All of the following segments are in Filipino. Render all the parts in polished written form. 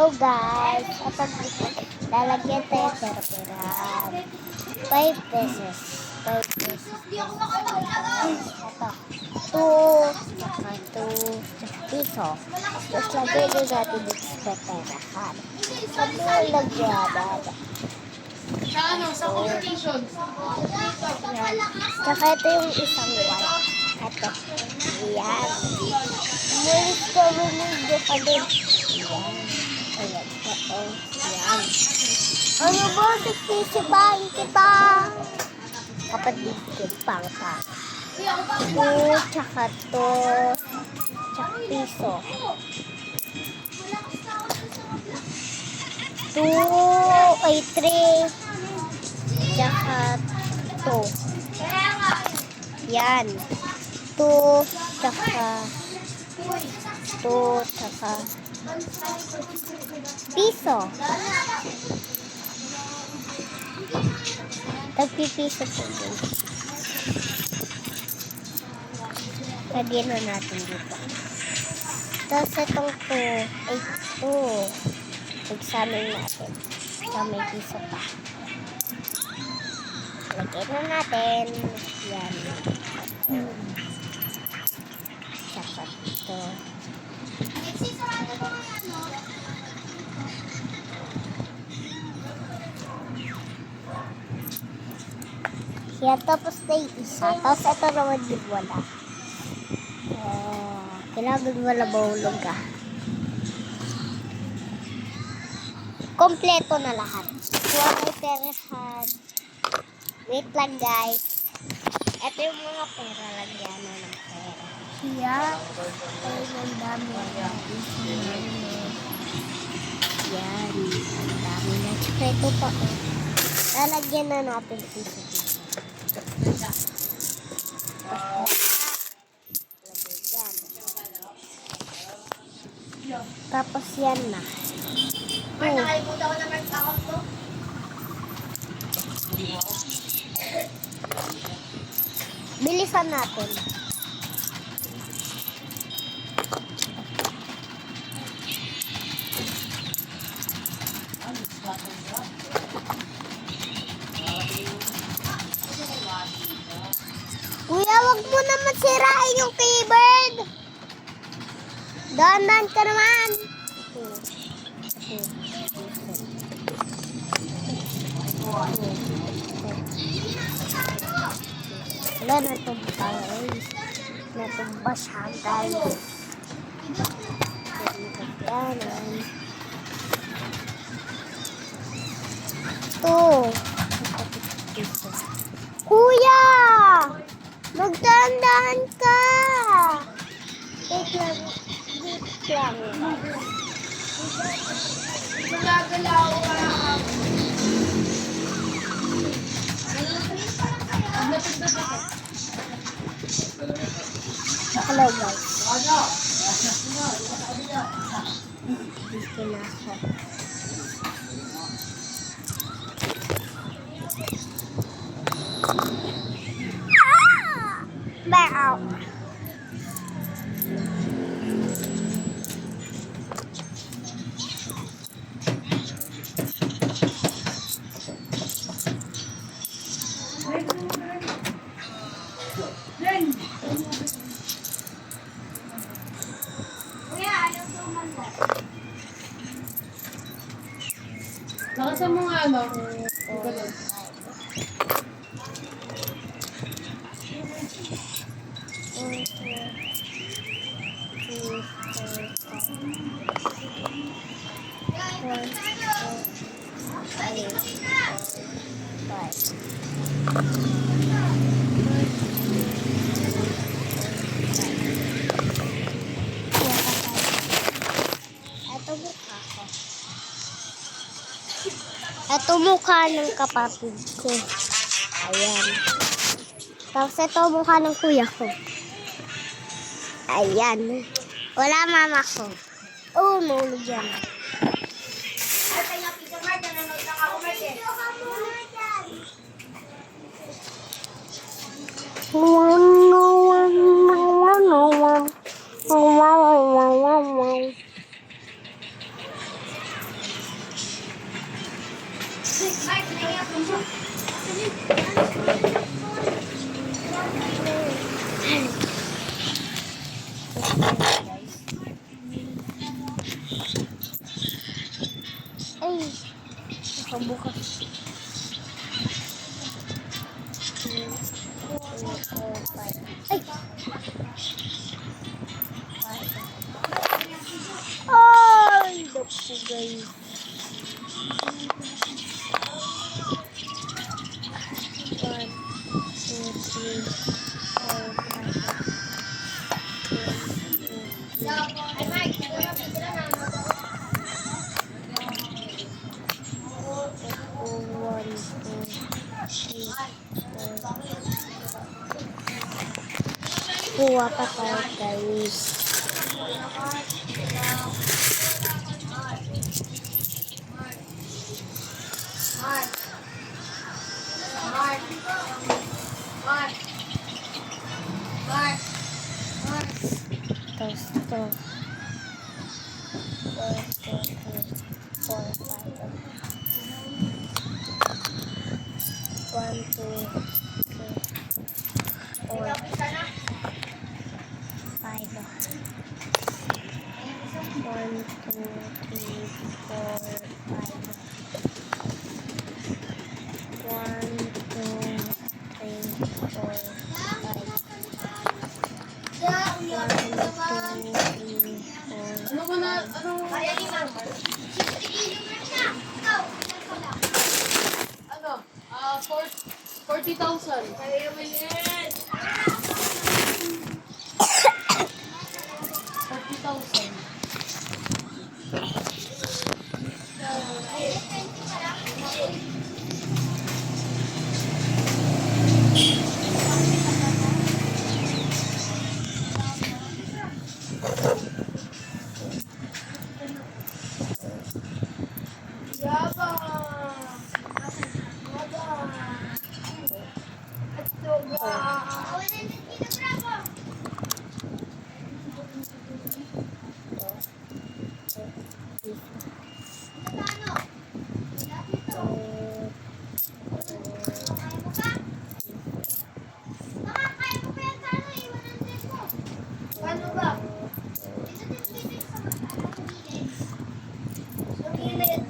Hello guys, ito lalagyan tayo pera-pera. 5 pesos. 5 pesos. Ito. 2, saka 2, saka piso. Tapos lagyan din natin dito sa perahan. Sabi mo lagyan. Sa competition. Saka ito yung isang wala. Ito. Ayan. Umalis ka, bumigyo ka din. Ayan. Ayan. Oo. Ayan. Ano ba? Siksibahin kita. Kapatid ko, pang-pang. 2, tsaka 2, tsaka piso. 2, ay 3, tsaka 2. Yan. 2, tsaka 2, tsaka piso. Tagpipiso po din. Lagyan na natin dito. Tapos itong 2, ay 2. Examine natin. Sa may piso pa. Lagyan na natin. Yan. Tsaka ito. Yan, tapos na yung isa. Tapos ito naman din wala. Kailangan wala mahulog ka. Kompleto na lahat. Kuha may perahan. Wait lang guys. Ito yung mga pera. Lagyan na ng pera. Siya. Ay, ang dami. Yan. Ang dami na. Tsaka ito pa. Lalagyan na natin piso-piso. Tapos yan na. Ay, nakalimutan ko na mag-account ko. Bilisan natin. Kuya, wag mo naman sirain yung keyboard. Dahan-dahan ka naman. Wala, natumba guys. Natumba siya guys. Ito. Kuya! Magdahan-dahan ka! Wait lang. Wait lang. Gagalaw ka. Hello guys. Dito na ako. Bow. Lakasan mo nga, ano? Ito mukha ng kapatid ko. Ayan. Tapos ito mukha ng kuya ko. Ayan. Wala mama ko. Oh, nulog yan. Ay, kaya pizza mart, nanonood lang ako, Mart, eh. Ay, nakabukas. Ay! Ay! Naku guys. One, two, three, four, five. Ay, Mike, ito na, pizza na. One, two, three, four. Kuha pa tayo guys. Mark. Mark. Mark. Mark. Mark. Tapos ito. 1, 2, 3, 4, 5. 1, 2, 3, 4, 5. Pizza na. 1, 2, 3, 4, 5. 1, 2, 3, 4, 5. Yeah, 1, 2, 3, 4. Ano ba na, ano, Kaya ni Mama. 60 kilograms na. Ikaw, ilan ka ba? ano, 40,000. Kaya mo yan. 40,000. Yaba. Yaba. At yoga. 100 kilograms. Ano? Paano ba? Sumilid.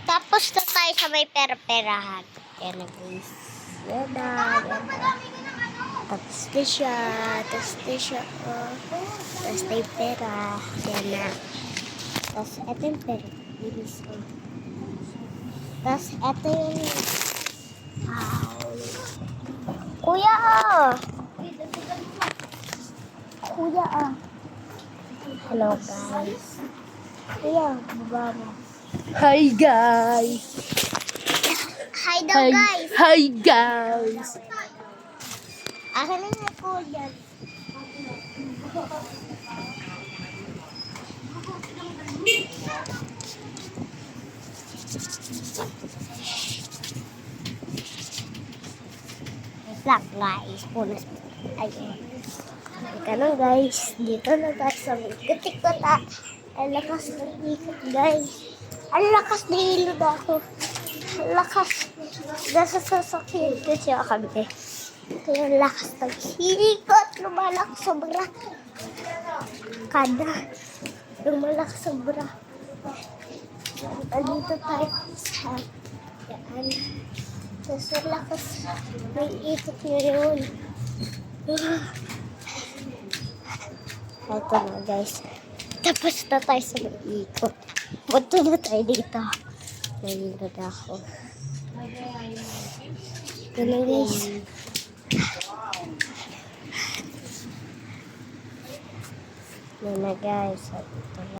Tapos na tayo sa may pera-perahan. Yan na guys. Yan na. Yan na. Tapos na siya. Tapos na siya. Oh. Tapos na yung pera. Yan na. Tapos eto yung pera. Bilis ko. Tapos eto yung... Wow. Kuya ah! Kuya ah! Hello guys. Kuya, baba mo. Hi guys! Hi daw guys! Hi guys! Akin na yung kuya. Vlog guys. Punas mo. Ayun. Ika na guys. Dito na tayo sa ikot-ikot ah. Ang lakas ng ikot guys. Ang lakas na ilod ako. Ang lakas. Nasa sasakyan kasi ako kami. Kaya ang lakas ng ikot. Lumalak sobra. Kada. Lumalak sobra. Andito tayo sa yan. Tapos ang lakas ng ikot ngayon. Ito na guys. Tapos na tayo sa ikot. Punto na tayo dito. Nalilod ako. Ito na guys. Ito na guys. Ito na.